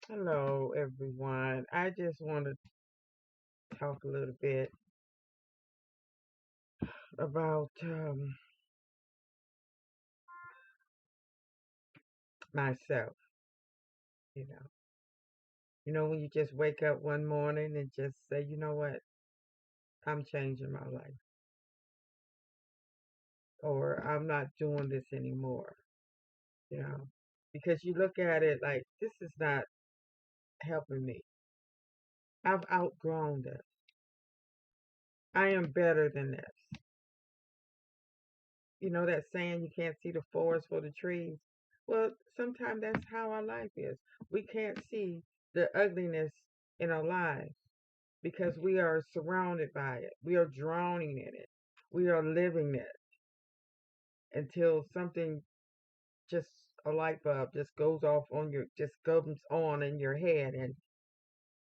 Hello, everyone. I just want to talk a little bit about myself. You know, when you just wake up one morning and just say, you know what, I'm changing my life, or I'm not doing this anymore. You know, because you look at it like this is not helping me. I've outgrown this. I am better than this. You know that saying, you can't see the forest for the trees. Well, sometimes that's how our life is. We can't see the ugliness in our lives because we are surrounded by it. We are drowning in it. We are living it until something, just a light bulb just goes off on your, just comes on in your head, and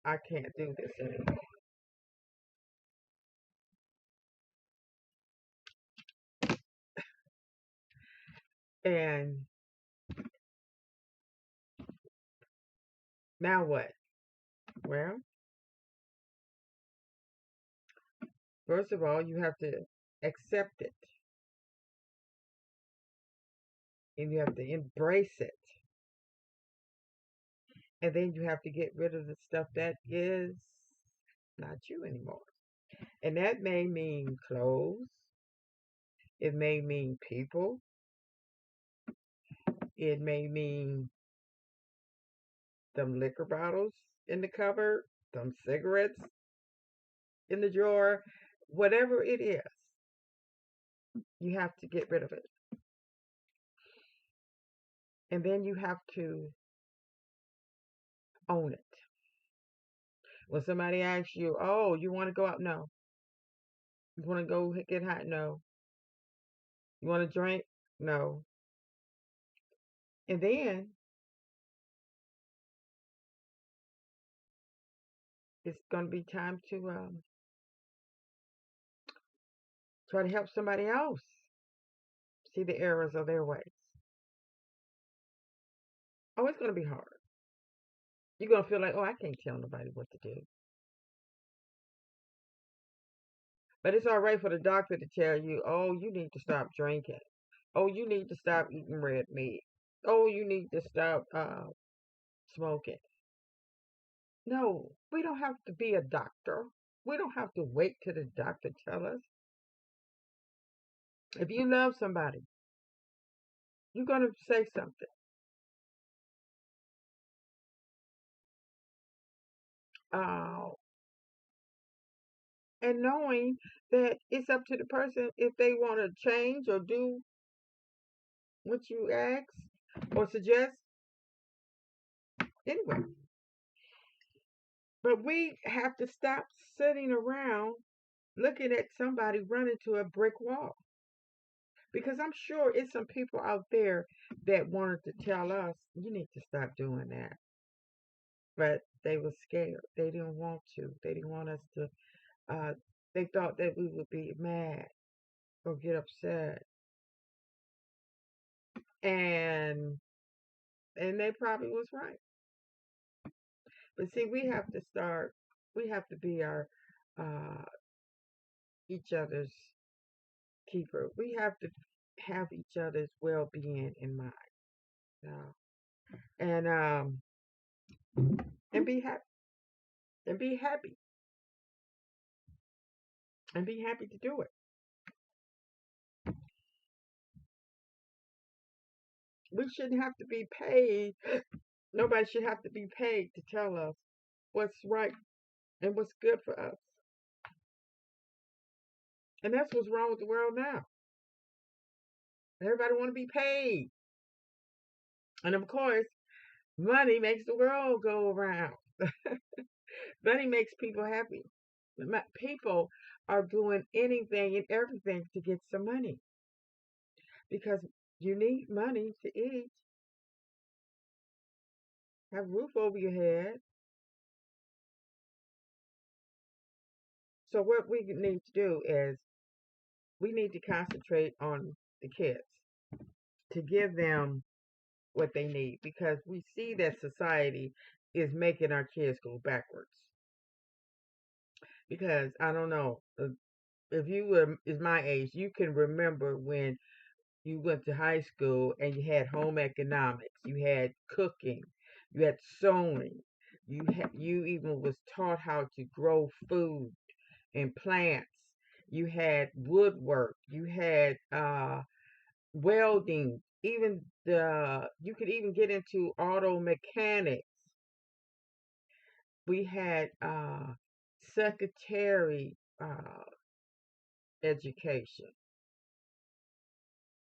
I can't do this anymore. And now what? Well, first of all, you have to accept it, and you have to embrace it. And then you have to get rid of the stuff that is not you anymore. And that may mean clothes, it may mean people, it may mean them liquor bottles in the cupboard, them cigarettes in the drawer, whatever it is, you have to get rid of it. And then you have to own it. When somebody asks you, oh, you want to go out? No. You want to go get hot? No. You want to drink? No. And then it's going to be time to try to help somebody else see the errors of their ways. Oh, it's going to be hard. You're going to feel like, oh, I can't tell nobody what to do. But it's all right for the doctor to tell you, oh, you need to stop drinking. Oh, you need to stop eating red meat. Oh, you need to stop smoking. No, we don't have to be a doctor. We don't have to wait till the doctor tell us. If you love somebody, you're going to say something. Uh, and knowing that it's up to the person if they want to change or do what you ask or suggest. Anyway, but we have to stop sitting around looking at somebody run into a brick wall. Because I'm sure it's some people out there that wanted to tell us, you need to stop doing that. But they were scared. They didn't want to. They didn't want us to, uh, they thought that we would be mad or get upset. And they probably was right. But see, we have to be our uh, each other's keeper. We have to have each other's well being in mind. Uh, and and be happy and be happy and be happy to do it. We shouldn't have to be paid. Nobody should have to be paid to tell us what's right and what's good for us. And that's what's wrong with the world now. Everybody want to be paid. And of course, money makes the world go around. Money makes people happy. People are doing anything and everything to get some money because you need money to eat, have a roof over your head. So what we need to do is we need to concentrate on the kids to give them what they need, because we see that society is making our kids go backwards. Because I don't know, if you were is my age, you can remember when you went to high school and you had home economics, you had cooking, you had sewing, you even was taught how to grow food and plants. You had woodwork, you had welding, even the you could even get into auto mechanics. We had secretary education.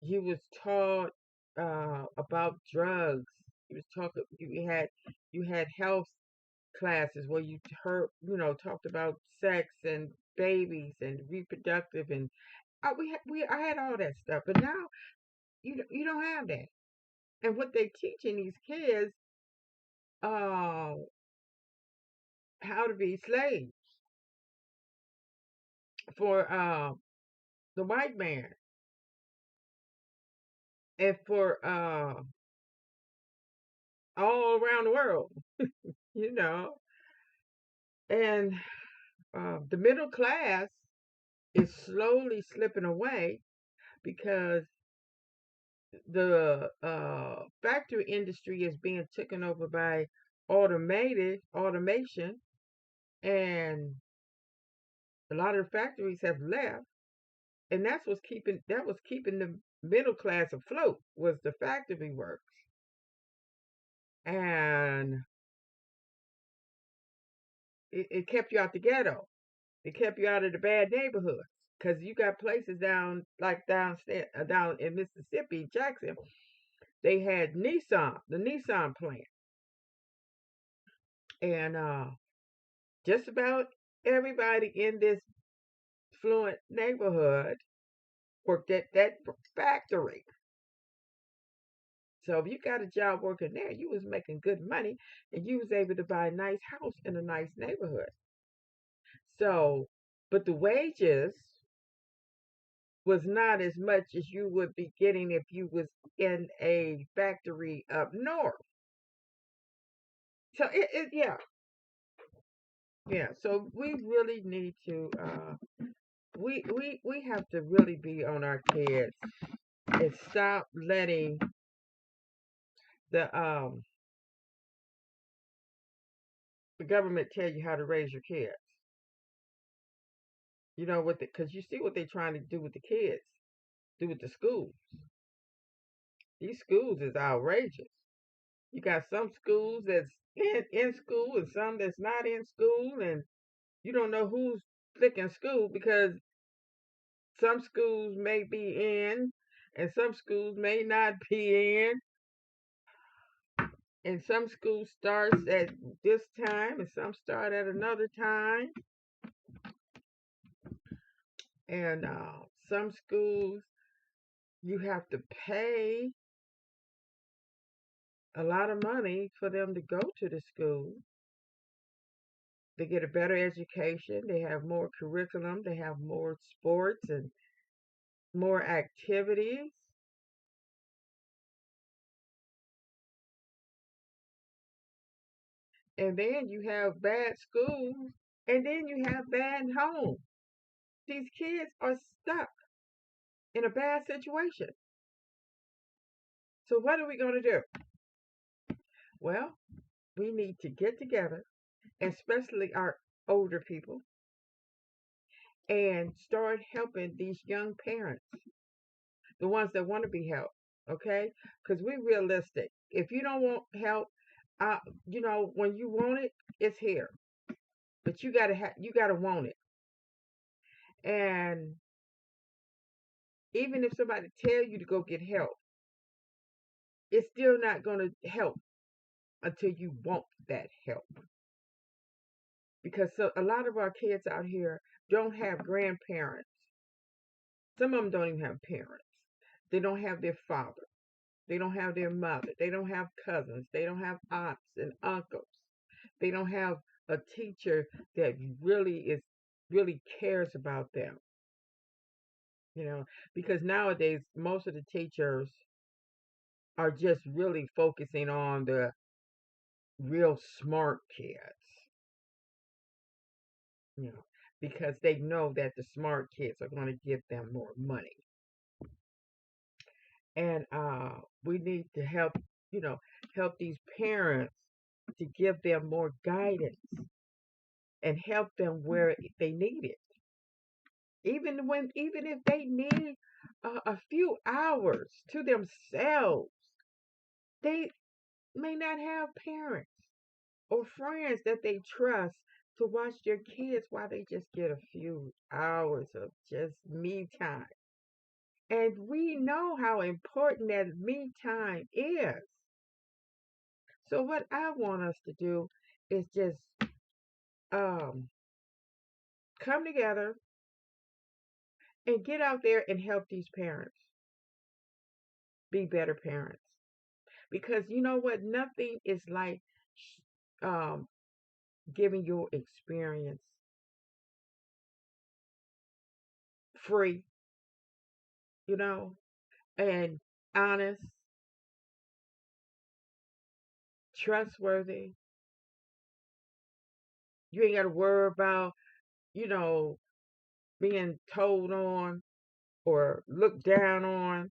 You was taught about drugs. You was taught you had health classes where you heard talked about sex and babies and reproductive, and I had all that stuff. But now you don't have that. And what they teaching these kids, uh, how to be slaves for the white man, and for all around the world, you know. And the middle class is slowly slipping away because the factory industry is being taken over by automation, and a lot of the factories have left, and that was keeping the middle class afloat, was the factory works, and it kept you out the ghetto. It kept you out of the bad neighborhoods, because you got places down in Mississippi, Jackson. They had the Nissan plant, and just about everybody in this fluent neighborhood worked at that factory. So if you got a job working there, you was making good money, and you was able to buy a nice house in a nice neighborhood. So, but the wages was not as much as you would be getting if you was in a factory up north. So yeah. So we really need to we have to really be on our kids and stop letting the the government tell you how to raise your kids. You know what? Because you see what they're trying to do with the kids, do with the schools. These schools is outrageous. You got some schools that's in school and some that's not in school, and you don't know who's flicking school, because some schools may be in and some schools may not be in, and some schools starts at this time and some start at another time, and some schools you have to pay a lot of money for them to go to the school. They get a better education, they have more curriculum, they have more sports and more activities. And then you have bad schools, and then you have bad homes. These kids are stuck in a bad situation. So what are we going to do? Well, we need to get together, especially our older people, and start helping these young parents, the ones that want to be helped. Okay, because we're realistic. If you don't want help, uh, when you want it, it's here. But you gotta want it. And even if somebody tell you to go get help, it's still not going to help until you want that help. Because a lot of our kids out here don't have grandparents. Some of them don't even have parents. They don't have their father. They don't have their mother. They don't have cousins. They don't have aunts and uncles. They don't have a teacher that really cares about them. You know, because nowadays most of the teachers are just really focusing on the real smart kids, you know, because they know that the smart kids are going to give them more money. And we need to help, you know, help these parents to give them more guidance and help them where they need it. Even if they need a few hours to themselves, they may not have parents or friends that they trust to watch their kids while they just get a few hours of just me time. And we know how important that me time is. So what I want us to do is just um, come together and get out there and help these parents be better parents. Because you know what? Nothing is like um, giving your experience free, you know, and honest, trustworthy. You ain't got to worry about, you know, being told on or looked down on.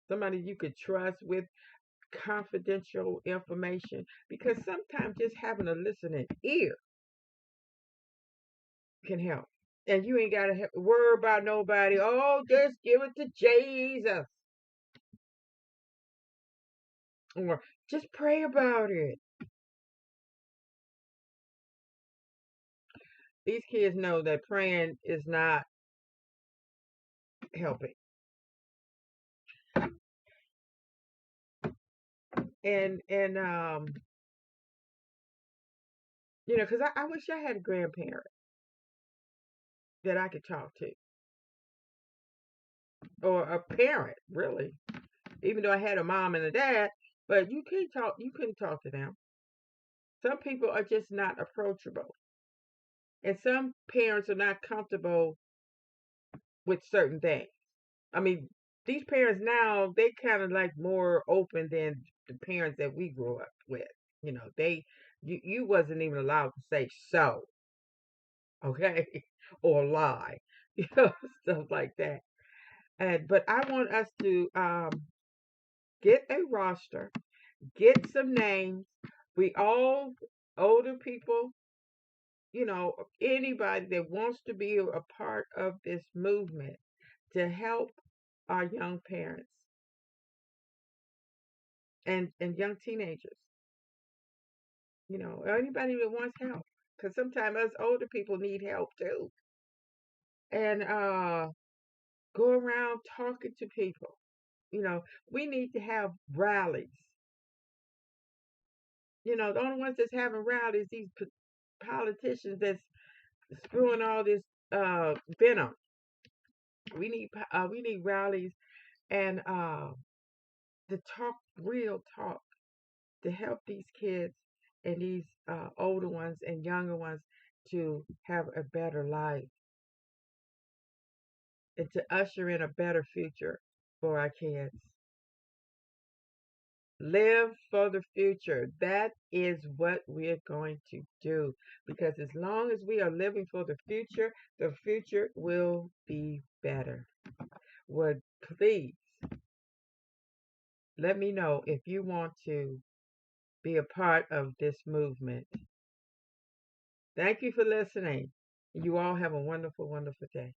Somebody you could trust with confidential information. Because sometimes just having a listening ear can help. And you ain't got to worry about nobody. Oh, just give it to Jesus. Or just pray about it. These kids know that praying is not helping. And you know, because I wish I had a grandparent that I could talk to, or a parent, really. Even though I had a mom and a dad, but you can't talk. You couldn't talk to them. Some people are just not approachable, and some parents are not comfortable with certain things. I mean, these parents now they kind of like more open than the parents that we grew up with. You know, you wasn't even allowed to say so, okay, or lie, you know, stuff like that. And but I want us to get a roster, get some names. We all older people, you know, anybody that wants to be a part of this movement to help our young parents and young teenagers, you know, or anybody that wants help. Because sometimes us older people need help too. And go around talking to people. You know, we need to have rallies. You know, the only ones that's having rallies, these politicians that's spewing all this venom. We need rallies and to talk real talk to help these kids and these older ones and younger ones to have a better life and to usher in a better future for our kids. Live for the future. That is what we're going to do. Because as long as we are living for the future will be better. Would please let me know if you want to be a part of this movement. Thank you for listening. You all have a wonderful, wonderful day.